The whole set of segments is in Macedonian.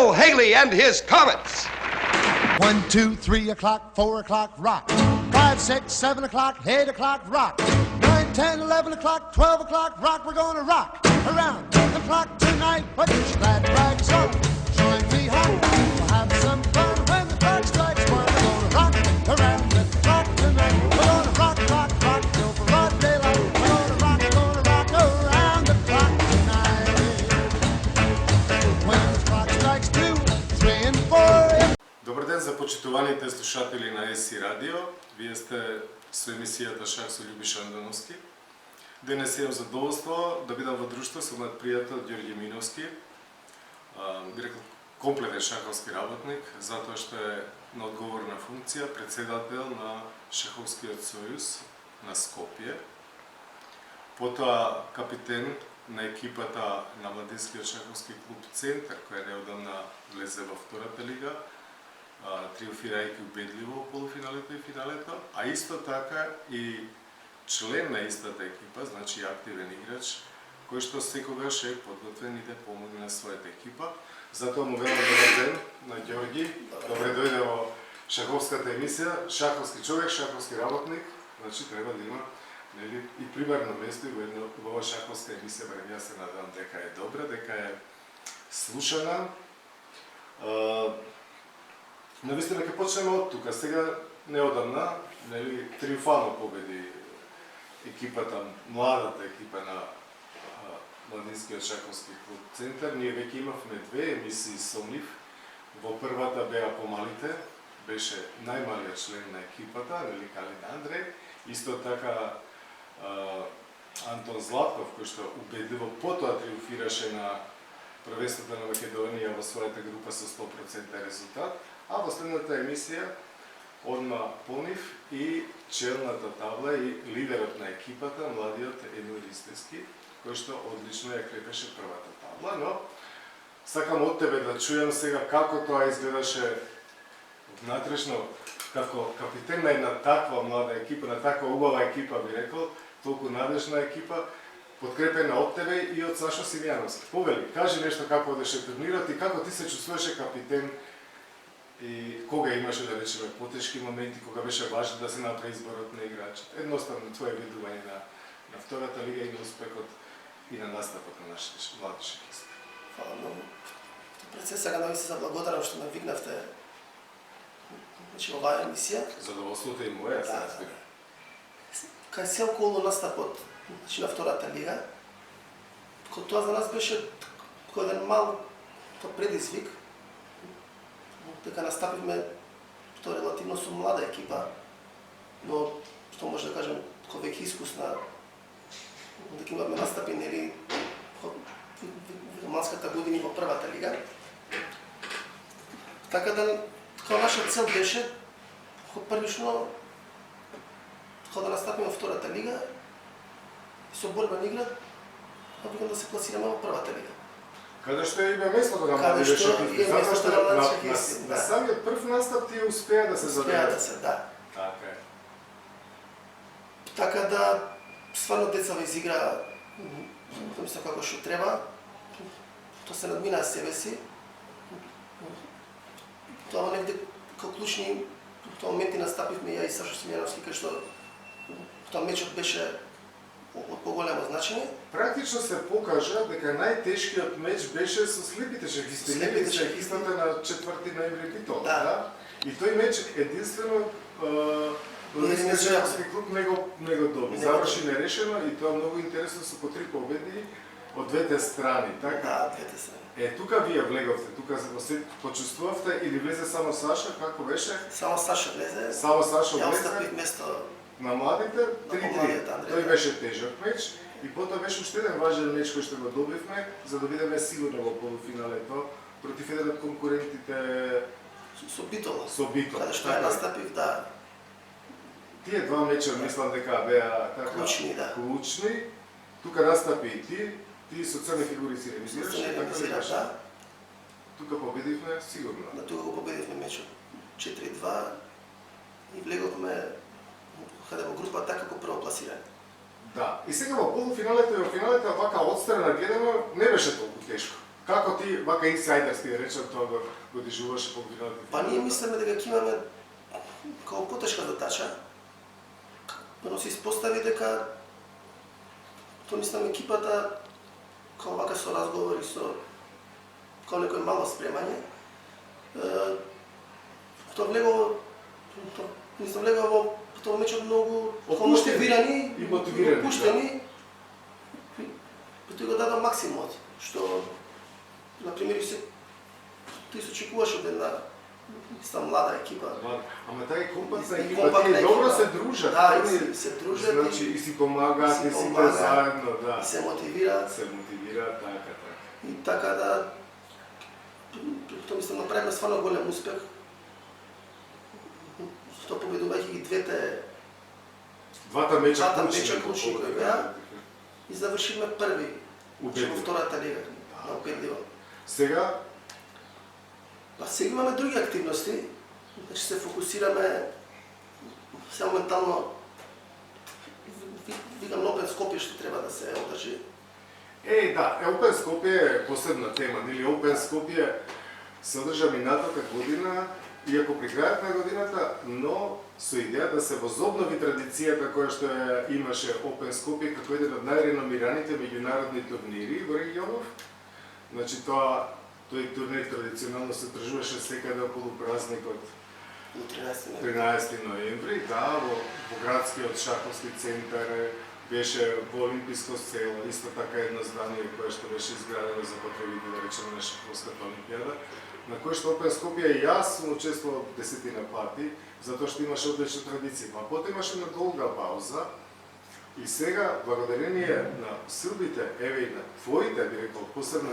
Bill Haley and his Comets. 1, 2, 3 o'clock, 4 o'clock, rock. 5, 6, 7 o'clock, 8 o'clock, rock. 9, 10, 11 o'clock, 12 o'clock, rock. We're gonna rock around the clock tonight. Put your glad rags on, join me home. We'll have some fun when the clock strikes 1. We're gonna rock around the clock tonight. We're gonna rock, rock, rock till broad daylight. We're gonna rock around the clock tonight. When the clock strikes 2, 3 and 4. Добар ден за почитуваните слушатели на ЕСИ Радио. Вие сте со емисијата Шах со Љубиша Андановски. Денес имам задоволство да бидам во друштво со мојот пријател Ѓорѓе Миновски. Би рекол комплетен шаховски работник, затоа што е на одговорна функција председател на Шаховскиот сојуз на Скопје. Потоа капитен на екипата на младинскиот шаховски клуб Центар, која неодамна влезе во втората лига, триумфирајќи убедливо во полуфиналето и финалето, а исто така и член на истата екипа, значи активен играч, кој што секогаш е подготвен и да помогне на својата екипа. Затоа му велам добар ден на Ѓорѓи. Добре дојде во шаховската емисија. Шаховски човек, шаховски работник, значи треба да има и примерно место и во ова шаховска емисија, барем јас се надевам дека е добра, дека е слушана. Навистина ќе почнеме од тука. Сега неодамна, триумфално победи екипата, младата екипа на младинскиот шаховски клуб Центар. Ние веќе имавме 2 емисии со нив. Во првата беа помалите, беше најмалиот член на екипата, Калин Андреј. Исто така Антон Златков, кој што убедливо потоа триумфираше на првенството на Македонија во својата група со 100% резултат. А во следната емисија одма по нив и челната табла и лидерот на екипата, младиот Емил Ристевски, кој што одлично ја крепеше првата табла, но сакам од тебе да чујам сега како тоа изгледаше внатрешно, како капитен на една таква млада екипа, на таква убава екипа, би рекол, толку надежна екипа, подкрепена од тебе и од Сашо Симјановски. Повели, кажи нешто како одеше турнирот и како ти се чувствуваше капитен и кога имаше, да речеме, потешки моменти, кога беше важно да се направи изборот на играчите. Едноставно твое видување на втората лига и на успехот и на настапот на нашите млади шахисти. Фала многу. Пред се сега да ви се заблагодарам што ме викнавте во оваа емисија. Задоволството и моја, се разбира. Кај се околу настапот на втората лига, тоа за нас беше еден мал предизвик, дека настапивме тоа релативно со млада екипа, но што може да кажем, веќе искусна, дека имаме настапи нели романската години во првата лига. Така да наша цел беше првично да настапиме во втората лига и со борбен игра да се пласираме во првата лига. Каде што има местото на млади шахисти, затоа што на самиот прв настап тие успеа да се зададат. Така е. Така да, стварно децава изигра, мислам како што треба, тоа се надмина себе си. Тоа негде како клучни моменти настапивме ја и Сашо Симјановски, кај што тоа мечот беше од поголемо значење. Практично се покажа дека најтешкиот меч беше со слепите шахисти, нели шахистата на 4 ноември Битола, да? И тој меч единствено Младинскиот шаховски клуб не го доби. Заврши нерешено и тоа многу интересно со по 3 победи од двете страни, така? Да, двете страни. Тука вие влеговте, тука се почувствувавте или влезе само Саша, како беше? Само Саша влезе. Само Саша влезе. Ја остапив место на младите 3-3. Тој беше тежок меч и потоа беше уште еден важен меч кој што го добивме за да бидеме сигурно во полуфиналето против еден од конкурентите со Битола. Со Битола. Каде што ја настапив, да. Тие два меча мислам дека беа така клучни, да. Клучни. Тука настапи и ти со црни фигури си ремизираш, така да. Тука победивме сигурно. На тука го победивме мечот 4-2 и влеговме во групата како првопласирани. Да, и сега во полуфиналето и во финалето вака одстрана гледано не беше толку тешко. Како ти, вака инсайдерски да речем тоа го дежуваше по вината? Па ние мислиме дека ќе имаме као потешка задача, но се испостави дека тоа мислам екипата као вака со разговори со као некој мало спремање, тоа влегува во тоа мечот многу мотивирани и мотивирани, опуштени, и тој го дава максимумот, што на пример ти се очекуваш од една иста млада екипа. Ама таа е компактна екипа, компактна тие добро екипа. се дружат. Да, они и се дружат, значи и си помагаат, и сите помагаат, заедно, да. и се мотивираат. Се мотивираат, така. И така да, тоа мислам направиме стварно голем успех. Што победувајќи ги Двата меча клучни кои беа и завршивме први Убедливо. во втората лига на убедливо. Сега Па сега имаме други активности, значи се фокусираме се моментално викам Опен Скопје што треба да се одржи. да, Open Skopje е посебна тема, нели Open Skopje се одржа минатата година, иако при крајот на годината, но со идеја да се возобнови традицијата која што ја имаше Open Skopje како еден од најреномираните меѓународни турнири во регионов. Значи тој турнир традиционално се одржуваше секаде околу празникот 13 ноември, да, во градскиот шаховски центар беше во Олимписко село, исто така едно здание кое што беше изградено за потребите, да речеме, на шаховската олимпијада, на кој што Open Skopje и јас сум учествувал десетина пати, затоа што имаше одлична традиција. Па потоа имаше на долга пауза и сега, благодарение на силбите, еве и на твоите, би рекол, посебно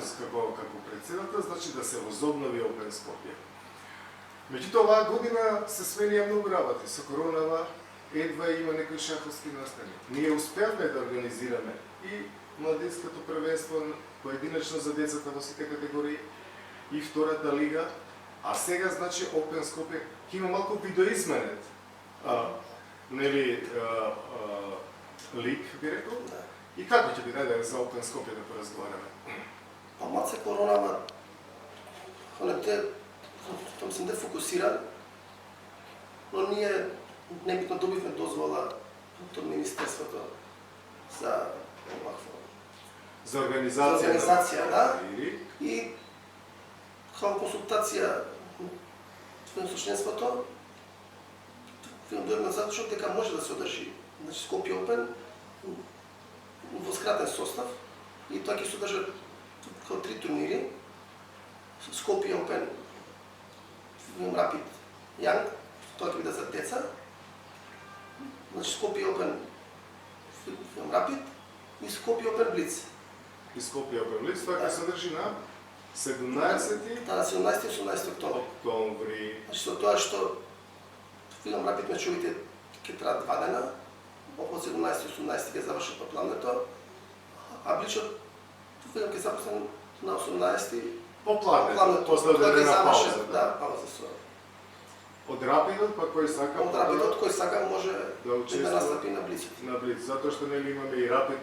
како председател, значи да се возобнови Open Skopje. Меѓутоа, оваа година се сменија многу работи. Со коронава едва има некои шаховски настани. Ние успеавме да организираме и младинското првенство поединечно за децата во сите категории и втората лига, а сега значи Open Skopje ќе има малку видоизменет. Лиг, би рекол. Да. И како ќе би даде за Open Skopje да поразговараме? Па малце коронава, тоа мислам да фокусира, но ние небитно добивме дозвола од Министерството за овакво. За организација, Да. И као консултација со членството, дојдовме затоа дека може да се одржи, значи Skopje Open во скратен состав и тоа ќе се одржат као 3 турнири. Skopje Open, Rapid Young, тоа ќе биде за деца. Значи Skopje Open, Rapid и Skopje Open Blitz. И Skopje Open Blitz, тоа ќе се одржи на 17 Да, на 17 и 18 октомври. октомври. Значи со тоа што Rapid мечовите ќе траат 2 дена, околу 17 и 18 ќе завршат по плането, а Бличот ќе започне на 18 По плането, после одредена пауза. Да, пауза со. Од Рапидот, па кој сака Од Рапидот кој сака може да учествува да настапи на Блицот. на Блиц, затоа што нели имаме и Рапид,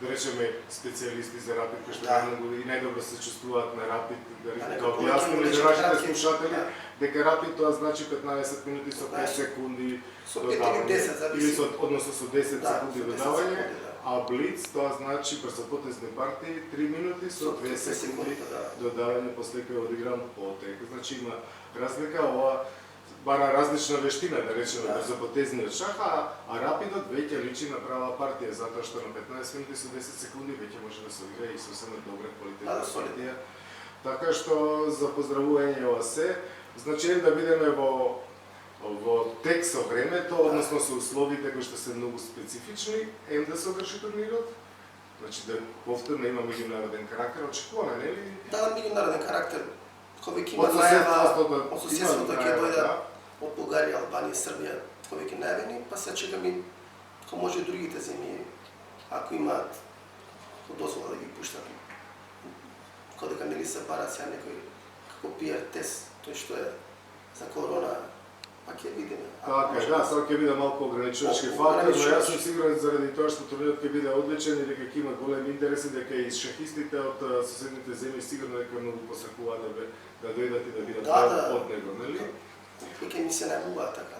да речеме специјалисти за Рапид кои што Да. и најдобро се чувствуваат на Рапид, да некои објасниме повеќе за нашите кратки, слушатели да. дека Рапид тоа значи 15 минути со 5 Знаеш, секунди со 5 или 10 зависи. или односно со 10 Да, секунди со 10 додавање, секунди, да. а Блиц тоа значи брзопотезни партии 3 минути со 2 секунди да. додавање после кој одигран потек. Значи има разлика, ова бара различна вештина, да речеме, Да. брзопотезниот шах, а Рапидот веќе личи на права партија, затоа што на 15 минути со 10 секунди веќе може да се одигра и сосема добра квалитетна Да, солидно. партија. Така што за поздравување ова се, значи да бидеме во тек со времето, односно со условите кои што се многу специфични, да се одржи турнирот. Значи да повторно има меѓународен карактер, очекуваме, нели? Да, меѓународен карактер, кој веќе има Од најава, од соседството соседството ќе дојде да. од Бугарија, Албанија, Србија, кој веќе најавени, па се чекаме кој може и другите земји, ако имаат дозвола да ги пуштат. Кој дека нели се бара сега некој како PR тест, тој што е за корона па ќе видиме. Така, да, тоа ќе биде малку ограничувачки фактор, но јас сум сигурен заради тоа што турнирот ќе биде одличен и дека ќе има големи интереси, дека и шахистите од соседните земји сигурно дека многу посакуваат да дојдат и да видат од него, нели? И ќе ми се најмуваат така.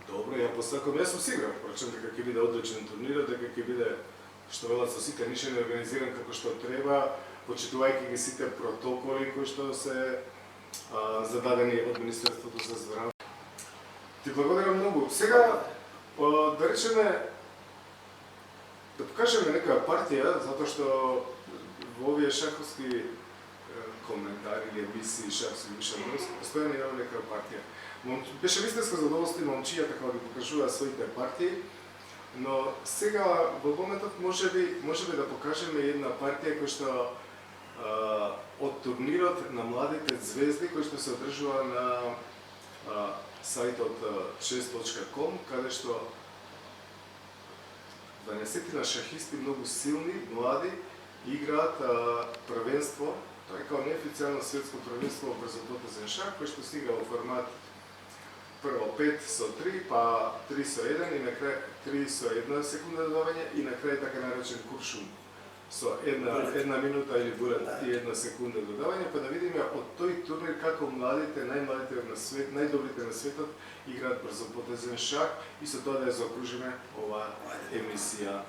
Добро, ја посакувам, јас сум сигурен, прочем дека ќе биде одличен турнирот, дека ќе биде, што велат, со сите нишени организиран како што треба, почитувајќи ги сите протоколи кои што се зададени од Министерството за здравје. Ти благодарам многу. Сега, да речеме, да покажеме некоја партија, затоа што во овие шаховски коментари или емисии шах со Любиша Андоновски, постојано имаме некоја партија. Беше вистинско задоволство и момчијата кога ги покажуваат своите партии, но сега во моментот можеби да покажеме една партија која што од турнирот на младите звезди кој што се одржува на сајтот chess.com, каде што 12 шахисти многу силни, млади, играат првенство, тоа е као неофицијално светско првенство во брзопотезен шах, кој што се игра во формат прво 5 со 3, па 3 со 1 и на крај 3 со 1 секунда додавање и на крај така наречен куршум со една минута или булет и една секунда додавање, па да видиме од тој турнир како младите, најмладите на свет, најдобрите на светот играат брзопотезен шах и со тоа да ја заокружиме оваа емисија.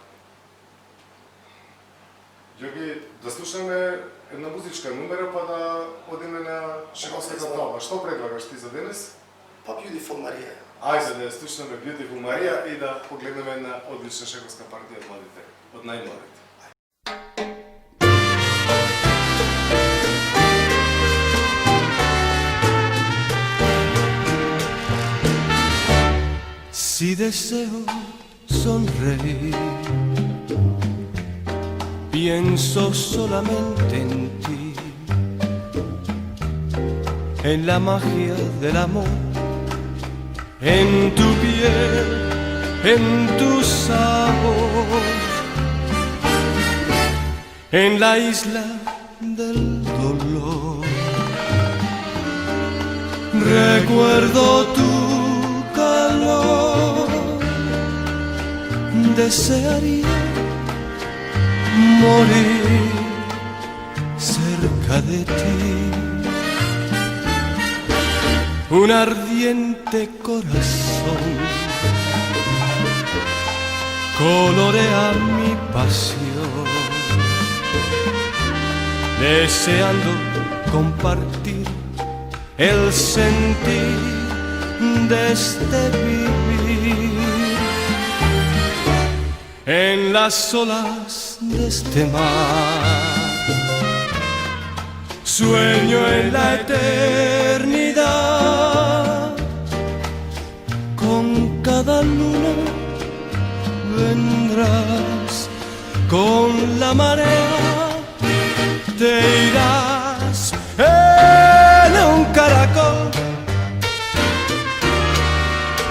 Ѓорги, да слушаме една музичка номера па да одиме на шаховската таба. Што предлагаш ти за денес? Па Beautiful Maria. Ајде да ја слушаме Beautiful Maria и да погледнеме една одлична шаховска партија од младите, од најмладите. Si deseo sonreír, pienso solamente en ti, en la magia del amor, en tu piel, en tu sabor, en la isla del dolor. Recuerdo tu calor, desearía morir cerca de ti. Un ardiente corazón colorea mi pasión, deseando compartir el sentir de este vivir. En las olas de este mar sueño en la eternidad. Con cada luna vendrás, con la marea te irás en un caracol.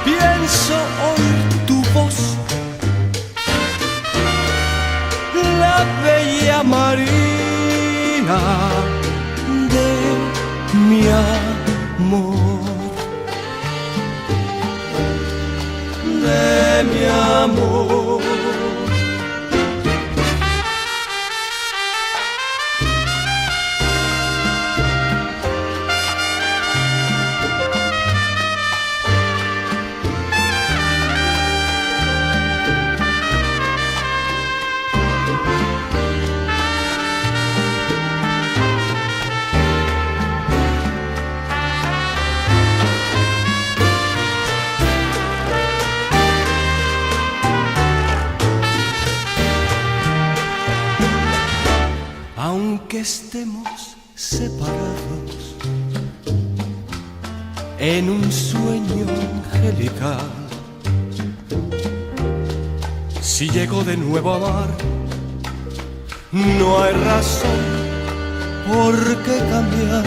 Pienso oír tu voz, la bella marina de mi amor, de mi amor. Aunque estemos separados en un sueño angelical, si llego de nuevo a amar, no hay razón por qué cambiar.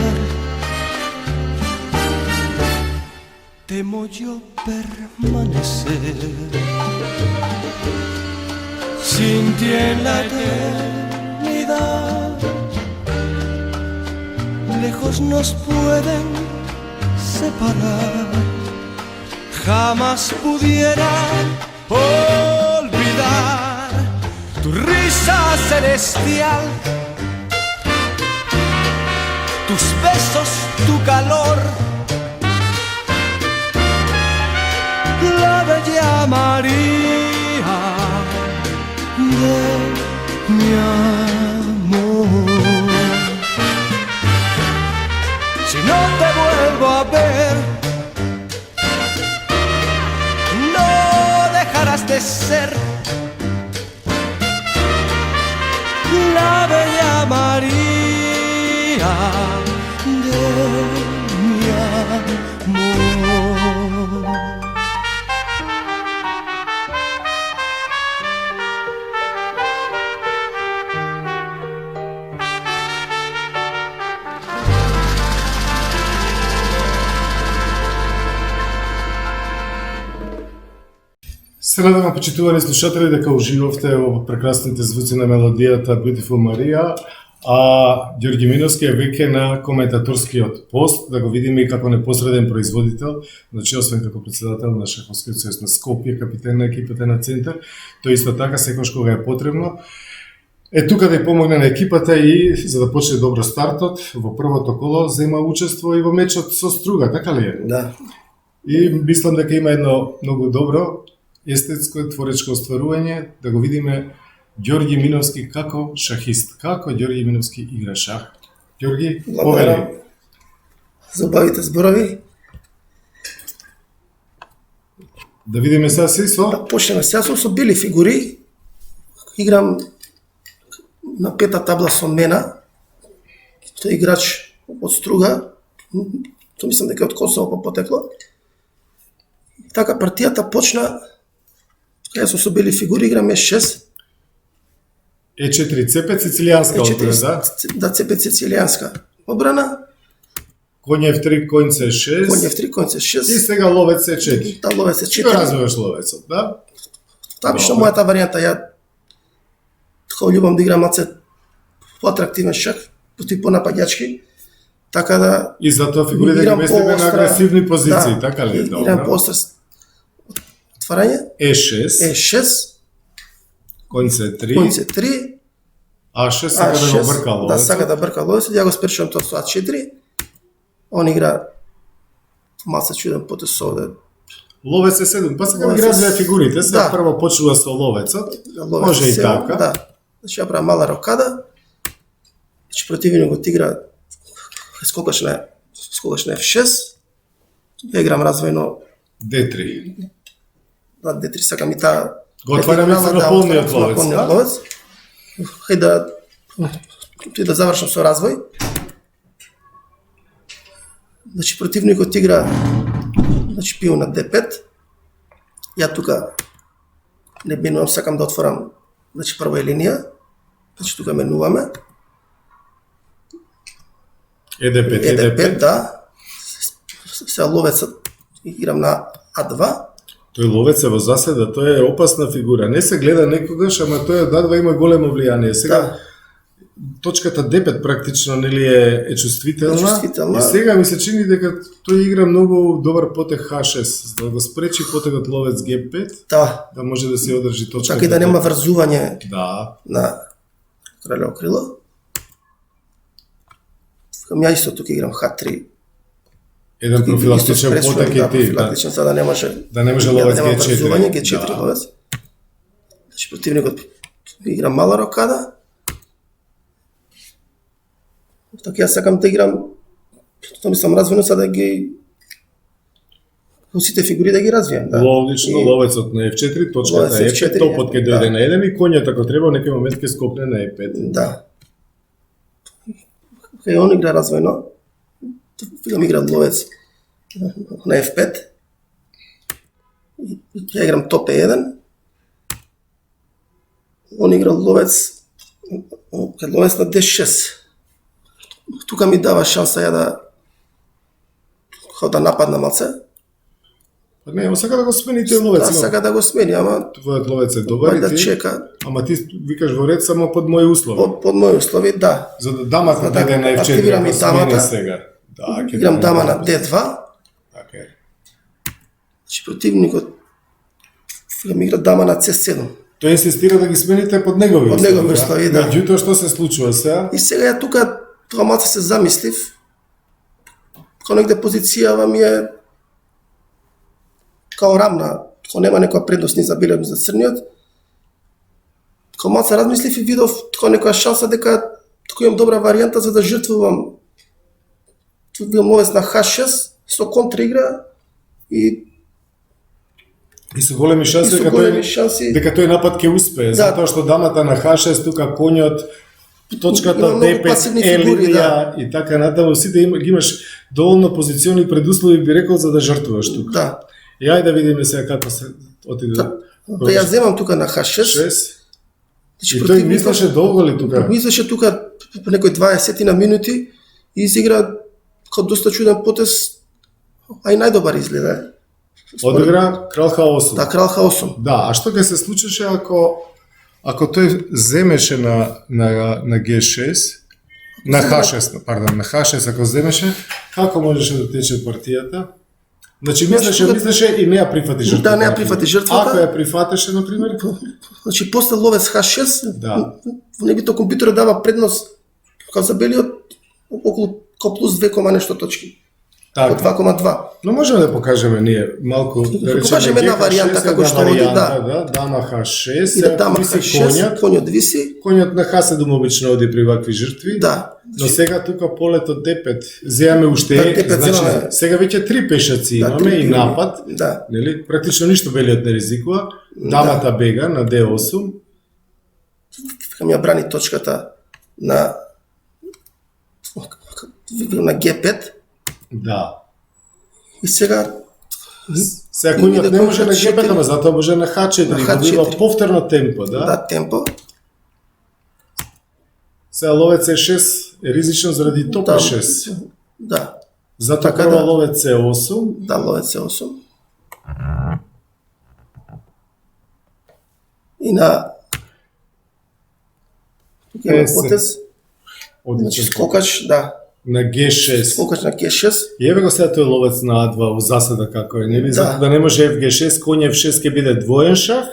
Temo yo permanecer sin ti en la eternidad. Lejos nos pueden separar jamás pudiera olvidar tu risa celestial, tus besos, tu calor, la bella María de mi amor. Si no te vuelvo a ver, no dejarás de ser la bella María de mi amor. Се надевам, почитувани слушатели, дека уживавте во прекрасните звуци на мелодијата Beautiful Maria, а Ѓорги Миновски е веќе на коментаторскиот пост, да го видиме и како непосреден производител, значи освен како председател на Шаховскиот сојуз на Скопје, капитен на екипата на Центар, тој исто така секогаш кога е потребно е тука да ја помогне на екипата и за да почне добро стартот, во првото коло зема учество и во мечот со Струга, така ли е? Да. И мислам дека има едно многу добро естетско и творечко остварување, да го видиме Ѓорги Миновски како шахист. Како Ѓорги Миновски игра шах? Ѓорги, повели. Благодарам за убавите зборови. Да видиме сега си со... Да почнеме сега со бели фигури. Играм на пета табла со Мена. Тој играч од Струга. Тоа мислам дека е од Косово по потекло. Така партијата почна кога сум со бели фигури, играм Е6. Е4, Цепет сицилијанска одбрана, да? Да, Цепет сицилијанска одбрана. Конј F3, конј C6. Конј F3, конј И C6. сега ловец C4. Да, ловец Ти го Е4. развиваш ловецот, да? Така што Добро. мојата варијанта, ја така љубам да играм малце поатрактивен шах, против понапаѓачки, така да И затоа фигурите ги играм местиме на поостра. агресивни позиции, Да, така ли? играм Добро. поостра отварање, E6, Е6, конј C3, конј C3, А6, сака да го брка Да, ловецот. сака да брка ловецот, ја го спречувам тоа со А4. Он игра малце чуден потез овде. Ловец Е7, па сака да ги Ловец развија Е7. фигурите, сега Да. прво почнува со ловецот, Ловец може и Е7, така. Да. Значи ја правам мала рокада. Значи противникот игра скокаш на F6. Ја играм развојно D3. на D3, сакам и таа Го отвараме диагонала, со наполниот отварам со ловец, наполниот да? ловец. Хајде да завршам со развој. Значи противникот игра пион на D5. Ја тука не менувам, сакам да отворам прва линија. Значи тука менуваме. ED5, ED5, да. Сега ловецот играм на А2. Тој ловец е во заседа, тој е опасна фигура. Не се гледа некогаш, ама тој од А2 има големо влијание. Сега Да. точката D5 практично нели е чувствителна. Е чувствителна. И сега ми се чини дека тој игра многу добар потег H6, за да го спречи потегот ловец G5, Да. да може да се одржи точката. Така и да нема врзување. Да. На кралево крило. Еден профилактичен Еден профилактичен потег е ти. потег, да, значи ја правам мала рокада. Ја исто тука играм H3. Профилактичен, за да не може Да не може ловец да нема G4. врзување, G4 Да. ловец. Значи противникот игра мала рокада. Така јас сакам да играм, тоа мислам развојно за да ги сите фигури да ги развијам, да. Логично, И- ловецот на F4, точката Ловец е F4, F5, топот ќе да. дојде на 1 и коњот ако треба во некој момент ќе скопне на E5. Да. Кај он игра развојно, тогам игра ловец на F5. Ја играм топ E1. Он игра ловец на D6. Тука ми дава шанса ја да нападна малце. Па не, сака да го смени тој ловец. Да, сака да го смени, ама Твојот ловец е добар и да ти, чека ама ти викаш во ред само под мои услови. под мои услови, да. За да дамата За да дојде на F4, активирам и ако смени дамата. сега. Да, ќе Играм дојде дама на на D2. Така е. Значи противникот ми игра дама на C7. Тој инсистира да ги смените под негови Под негови услови, да. Меѓутоа, што се случува сега? И сега ја тука тоа малку се замислив. Као негде позицијава ми е као рамна, као нема некоја предност ни за белиот, ни за црниот. Као малку се размислив и видов као некоја шанса дека тука имам добра варијанта за да жртвувам. Тук бил ловец на H6 со контра игра и со големи шанси И со големи шанси. дека тој напад ќе успее, Да. затоа што дамата на H6 тука конјот точката Има многу D5 пасивни е фигури, линија и така натаму сите ги имаш доволно позициони предуслови би рекол за да жртвуваш тука. да. И ајде да видиме сега како се отиде. Да ја земам тука на H6. 6. Значи, И тој противникот мислеше долго ли тука? мислеше тука по некои 20 на минути и изигра као доста чуден потез, а и најдобар изгледа. Одигра крал H8. Да, крал H8. Да, а што ќе се случеше ако тој земеше на G6, на H6, пардон, на H6 ако земеше, како можеше да тече партијата? Значи мислеше и не ја прифати жртвата. Да, не ја прифати жртвата. Ако ја прифатеше, например? Значи после ловец H6, Да. во небито компјутерот дава предност као за белиот околу као плюс 2, нешто точки. Така. Од 2,2. Но можеме да покажеме ние малку, да речеме покажеме една G6, варијанта како една што оди, варијанта, да. дама H6, И да дама виси H6, конјот виси. Конјот на H7 обично оди при вакви жртви. Да. Но сега тука полето D5 земаме уште, Да, D5 значи земаме. сега веќе 3 пешаци Да, имаме три и пиони. напад. Да. Нели? Практично ништо белиот не ризикува. Дамата бега на D8. Кам ја брани точката на G5 Да. и сега Сега конјот иде не може на H4. G5, ама затоа може на H4. На На H4. H4. Повторно темпо, да? да темпо. Сега ловец E6 е ризично заради топ Да. E6. Да. Затоа Така прво да. ловец E8. Да, ловец Е8. И на тука има Е7. потез. Значи Одличен. скокач, да. На G6. Скокач на G6. И еве го сега тој ловец на А2 во заседа како е, нели? Да. Затоа да не може FG6, коњ F6 ќе биде двоен шах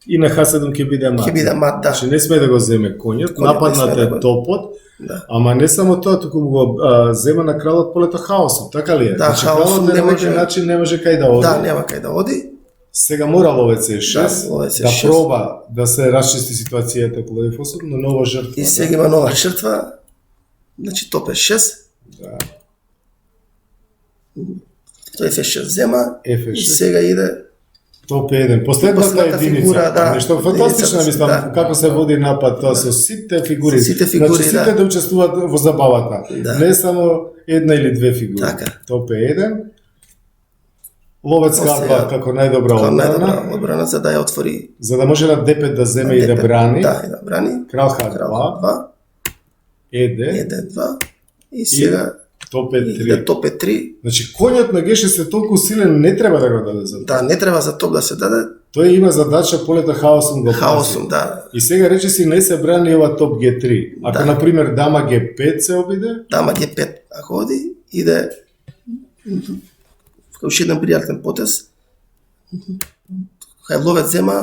и на H7 ќе биде мат. Ќе биде мат, да. Значи не сме да го земе коњот, Коњот нападнат не сме е да го- топот, Да. ама не само тоа, туку му го зема на кралот полето хаосот, така ли е? Да, значи хаосот кралот не на може- некој начин не може кај да оди. Да, нема кај да оди. Сега мора ловец E6 Да, ловец да E6. проба да се расчисти ситуацијата околу F8, но нова жртва. И сега има нова жртва. Значи топ е 6. Да. Тој F6 зема. F6. И сега иде Топ 1. Последната Последната единица. фигура, да. Нешто фантастично, Единицата, мислам, да. како се води напад тоа со сите фигури. Сите фигури, значи, сите да учествуваат во забавата. Да. Не само една или две фигури. Така. Топ 1. Ловец После, К2 како најдобра као одбрана, најдобра одбрана за да ја отвори. за да може на D5 да земе и да D5. брани. Да, и да брани. Крал Крал H2, H2. ED, ED2. И сега топ иде E3. топ Е3. Значи, коњот на G6 е толку силен, не треба да го даде за тоа. Да, не треба за топ да се даде. Тој има задача полето хаосом го пази. Хаосом, да. И сега рече си не се брани ова топ G3. Ако Да. например дама G5 се обиде, Дама G5 ако оди, иде уште еден пријатен потез. Кај ловец зема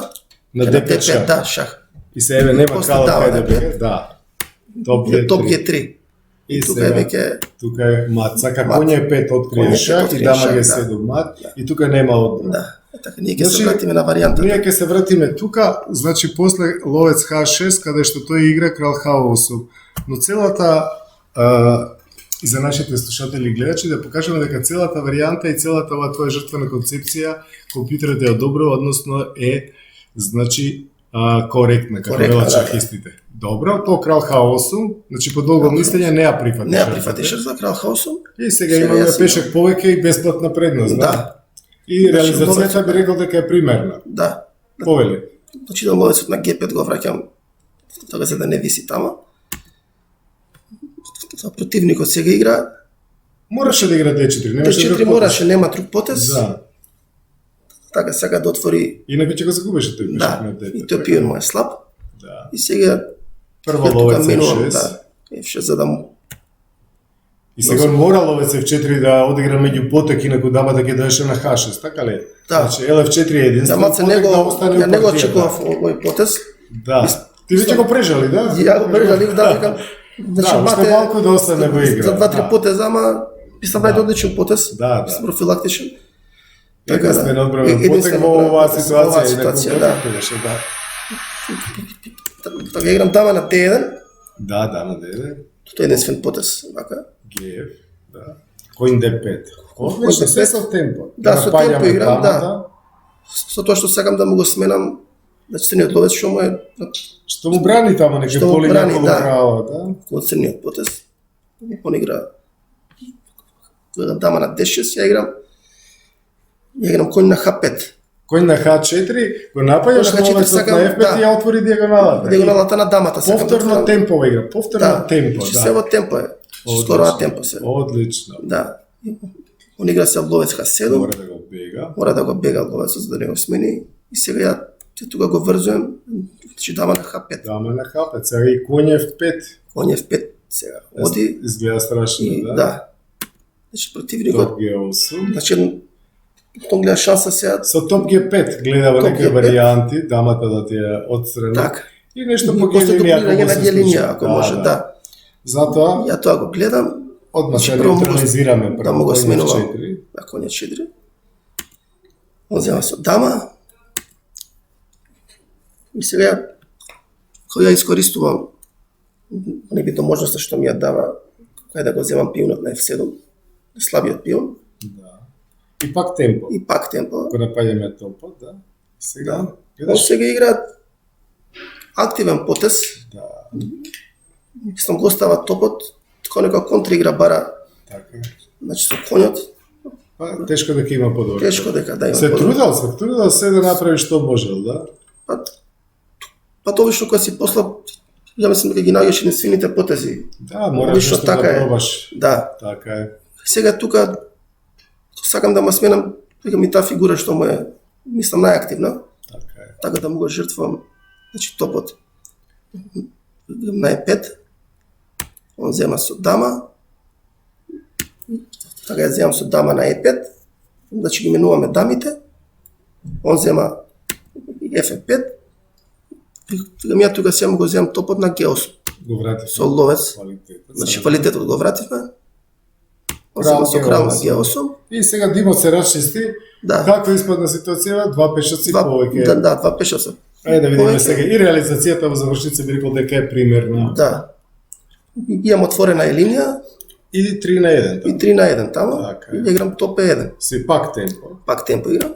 на кај D5 шах. да, шах. И се еве нема После кралот дава кај да на бега. Да. Топ Иде топ G3. G3. И Тука е сега веќе тука е мат. Сака Мат. коња е 5 открие Коња е шах пет и открие дама шах, G7 мат. И тука нема одбрана. да. Така ние ќе Значи, се вратиме на варијантата. Ние ќе се вратиме тука, значи после ловец H6, каде што тој игра крал H8. Но целата и за нашите слушатели и гледачи да покажеме дека целата варијанта и целата ова твоја жртвена концепција компјутерот ја одобрува, односно е значи коректна, како Коректна, велат да, да. шахистите. Добро, тоа крал H8, значи по долго мислење не ја прифати. Не ја жртвата. прифатиш за крал Хаосом. И сега Сега имаме јас пешак повеќе и бесплатна предност, Да. И Значи, реализацијата ловецот- би рекол дека е примерна. Да. Повели. Значи да ловецот на G5 го враќам тога за да не виси тама. Противникот сега игра Мораше да игра D4, немаше Д4 друг мораше, нема друг потез. Да. Така сега да отвори. Инаку ќе го загубеше тој пешак Да. на D5. И тој пион му е слаб. Да. И сега Прво тука ловец минувам, F6. да. F6 за да му И сега он мора ловец F4 да одигра меѓу поток, инаку дамата ќе доеше на H6, така ли? Да. Значи LF4 е единствен Дамаце поток него, да остане ја не го партијата. очекував овој потез. Да. Ти веќе го прежали, да? Ја го прежалив, да, викам. Значи, Да, уште малку да остане во игра. За 2-3 Да. потеза, ама мислам да е одличен потез. Да, да. Мислам профилактичен. Единствен одбранен поток единствен во оваа потез, ситуација, оваа ситуација, да. да. Така ја играм дама на Д1, Да, да, на деде. тоа е единствен потез, вака. GF, да. Коин D5. Одлично, се со темпо. Да, со Напаѓаме темпо играм, да. дамата. Со тоа што сакам да му го сменам, значи црниот ловец што му е Што му брани тamo неке Што му поли брани, неколку да. крала, да? од црниот потез. Он игра дама на D6, ја играм коњ на H5. Кој на H4 го напаѓаш Кој на H4 ловецот сакам, на F5 да. и ја отвори дијагоналата. Диагоналата на дамата. сакам да Повторно отворам. темпова игра, повторно темпо, значи да. се во темпо е. Скоро на темпо се. Одлично. Да. Он игра се ловец H7, Мора да го бега. мора да го бега ловецот за да не го смени. И сега ја тука го врзувам, значи дама на H5. Дама на H5, сега и коњ F5. Коњ F5 сега. Оди Изгледа страшно, и да. да. Значи противникот, Топ G8. значи он гледа шанса сега. Со топ G5 гледа во Топ некои G5. варијанти, дамата да ти ја отстрани. Така. И нешто И по после G линија дуплирање ако на се G линија, случи. ако може, да. Затоа, Ја тоа го гледам, одма се прво му го- неутрализираме да му го коњ сменувам F4. на коња 4. Он зема со дама. И сега, кој ја искористувам небито можноста што ми ја дава, кај да го земам пионот на F7, слабиот пион, И пак темпо. и пак темпо. Ако напаѓаме топот, да. Сега, Он гледаш? сега игра активен потез, Да, мислам го остава топот, како нека контраигра бара, така. значи со коњот, Па, тешко дека има подобро. тешко дека да има. Се подобро. трудел се да направи што можел, да? Па тоа што кога си послаб, ја мислам дека ги наоѓаш и свините потези. Да, мораш Лично нешто да така е. пробаш. Да. Така е. Сега тука сакам да ма сменам, дека ми таа фигура што му е, мислам, најактивна, Така е. така да му го жртвам, значи топот на E5, он зема со дама, така ја земам со дама на E5, значи ги менуваме дамите, он зема F5, сега ми ја тука сега му го земам топот на G8, Го врати со ловец, квалитетот. значи квалитетот го вративме, он Крал зема со крал на G8. G8, И сега Димот се расчисти. да. Како испадна ситуацијава? Два пешаци повеќе. Два пешаца. Ајде да видиме Повеќе. сега и реализацијата во завршница би рекол дека е примерна. Да. Имам отворена е линија И 3 на 1. и 3 на 1 тамо. Така е. И играм топ E1. Си пак темпо. Пак темпо играм.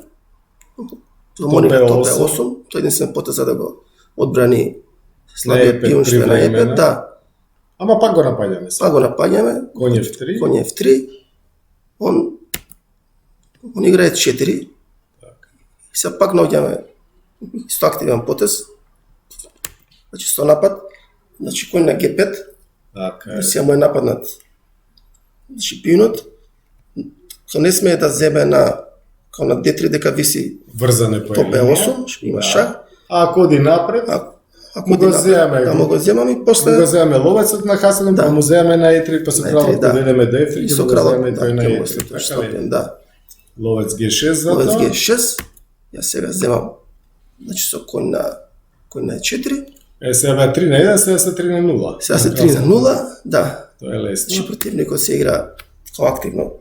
Топ Моника топ E8. E8. Тој единствен потез за да го одбрани На слабиот E5 пион што е на привремено. E5. Да. Ама пак го напаѓаме се. Па го напаѓаме. Коњ F3. Коњ F3. Он игра E4. И сега пак наоѓаме исто активен потез. Значи со напад. Значи коњ на G5. Така е. Сега му е нападнат значи пионот, што не смее да земе на као на D3 дека виси Врзане по топ линија. E8, што има Да. шах, А ако оди напред, ако Му го оди напред, земаме. да му го земам и го после земаме ловецот на H7, Да. па му земаме на E3, па со на кралот E3, го да. ведеме до F3, и ќе со го кралот, земеме да, тој на ќе му E3. след Така ли? стопен, да. Ловец G6 Ловец затоа. G6, ја сега земам, значи со коњ на E4, Сега бе 3 на 1, сега се 3 на 0. сега се 3 на 0, да. Тоа е лесно. Значи противникот се игра као активно.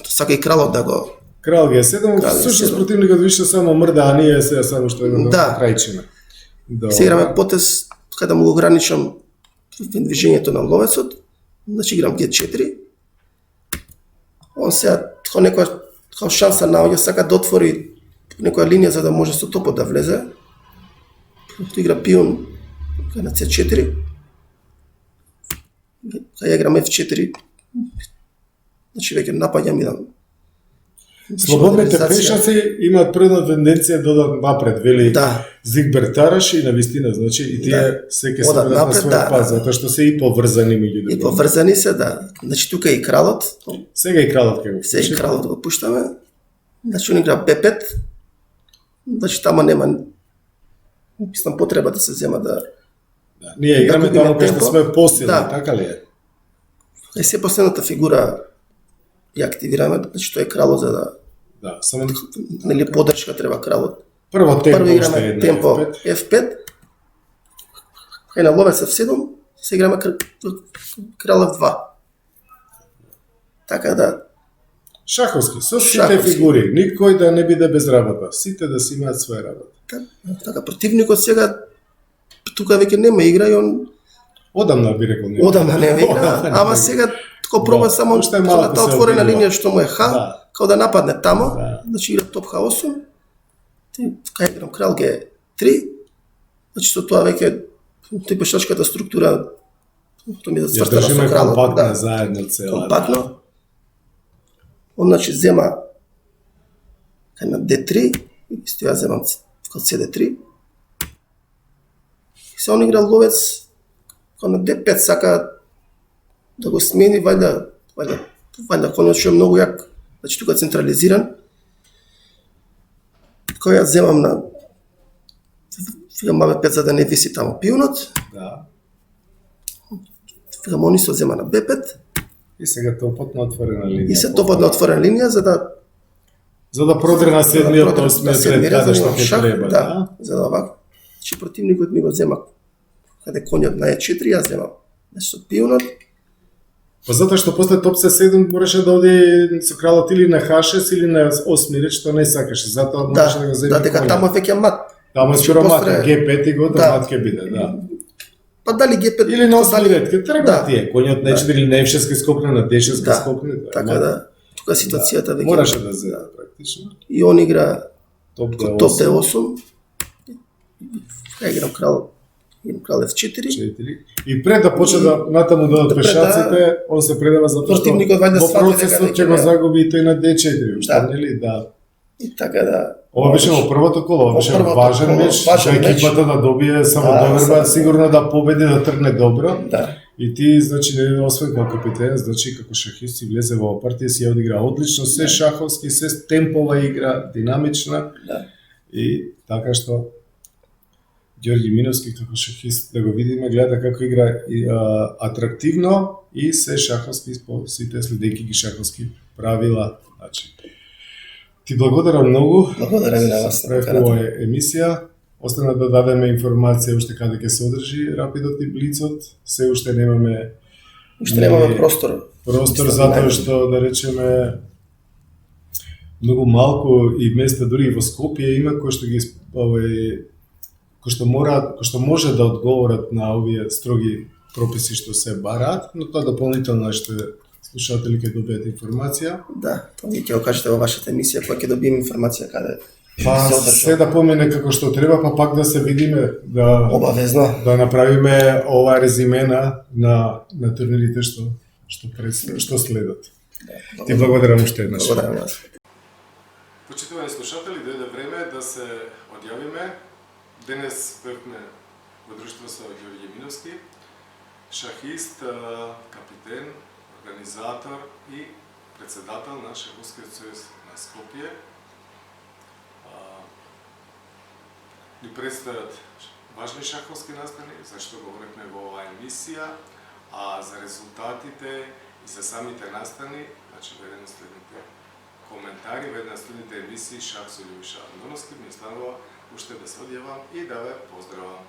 Сака и кралот да го Крал G7, Крал всушност G7. противникот више само мрда, а ние сега само што имаме Да. крајчина. се играме потез кај да му го ограничам движењето на ловецот, значи играм G4. Он сега као некоја као шанса наоѓа, сака да отвори некоја линија за да може со топот да влезе. Тој игра пион на C4. Кај ја играм F4. Значи веќе напаѓам и да Слободните пешаци имаат предна тенденција да одат напред, вели Да. Зигберт Тараш и на вистина, значи и тие Да. се ќе Одат се на напред, свој да. пат, затоа што се и поврзани меѓу и другите. поврзани се, да. Значи тука е и кралот, Сега и кралот ќе го се и вклучи. кралот го пуштаме. Значи он игра B5. Значи тама нема мислам потреба да се зема да Да. Ние играме губиме таму кај што темпо. сме посилни, Да. така ли е? Е се последната фигура ја активираме, значи тоа е кралот за да Да, само нели поддршка треба кралот. прво темпо Прво уште играме една темпо F5. F5. Кај на ловец F7 се играме крал F2. Така да Шаховски, со сите Шаховски. фигури, никој да не биде без работа, сите да си имаат своја работа. така противникот сега тука веќе нема игра и он Одамна би рекол не. одамна нема игра, Одамна нема ама игра. сега тако проба Да, само уште на малку таа се отворена обидува. линија што му е Х, Да. као да нападне тамо, Да. значи игра топ H8, кај играм крал G3, значи со тоа веќе тој пешачката структура што ми да Ја цвртана држиме со кралот, компактна да, заедно цела. компактно. Он значи зема кај на D3, и што ја земам кај CD3. И се он игра ловец кај на D5 сака да го смени, вајда конот што е многу јак, значи тука централизиран. Кој ја земам на фигам B5 за да не виси тамо пионот, Да. фигам он исто зема на B5 И сега топот на отворена линија. и се топат на отворена линија За да продре на седмиот, да осмиот седми ред, ред, каде за да што имам ќе шах, треба, да, да? за да овако. Значи противникот ми го зема каде конјот на E4, јас земам. Значи со пионот, Па затоа што после топ C7 мораше да оди со кралот или на H6 или на осми ред, што не сакаше, затоа мораше да го земе. да, дека тамо веќе мат. Тамо Значи, скоро мат, после- G5 и го Да. мат ќе биде, да. Па дали G5 Или на осми ред, ќе тргнат Да. тие, коњот на E4 или на F6 ќе скокне, на D6 ќе Да, скокне. така да, тука ситуацијата веќе Мораше да земе практично. и он игра Топ топ D8. D8. Ја играм крал F4. 4. И пред да почне да натаму додат Да, пешаците, он се предава затоа што Противникот вајда во свати дека процесот веќе ќе го не- загуби и тој на D4, уште Да. нели? Да. И така да. Ова беше во првото коло, ова Во беше првото важен коло, меч, важен за меч. екипата да добие само Да, доверба, само- сигурно да победи, да тргне добро. Да. И ти, значи, не освен како капитен, значи како шахист си влезе во партија, си ја одигра одлично, се шаховски, се темпова игра, динамична. Да. И така што Ѓорѓи Миновски како шахист да го видиме, гледа како игра атрактивно и се шаховски по сите следејќи ги шаховски правила. Значи, ти благодарам многу. Благодарам и на вас. Правев ова емисија. Остана да дадеме информација уште каде ќе се одржи Рапидот и Блицот. Се уште немаме Уште немаме простор. простор Исто затоа најмногу. што да речеме многу малку и места дури и во Скопје има кои што ги кои што може да одговорат на овие строги прописи што се бараат, но тоа дополнително нашите слушатели ќе добијат информација. Да, тоа ви ќе го кажете во вашата емисија кога ќе добиеме информација каде Па се одржува. се да помине како што треба, па пак да се видиме, да Обавезно. да направиме ова резимена на турнирите што следат. Ти благодарам уште еднаш. Благодарам и вас. Почитувани слушатели, дојде време да се одјавиме. Денес бевме во друштво со Ѓорѓе Миновски, шахист, капитен, организатор и председател на Шаховскиот сојуз на Скопје. Ни предстојат важни шаховски настани, за што говоревме во оваа емисија, а за резултатите и за самите настани, значи во еден од следните коментари, во една од следните емисии Шах со Љубиша Андоновски ми останува уште да се одјавам и да ве поздравам.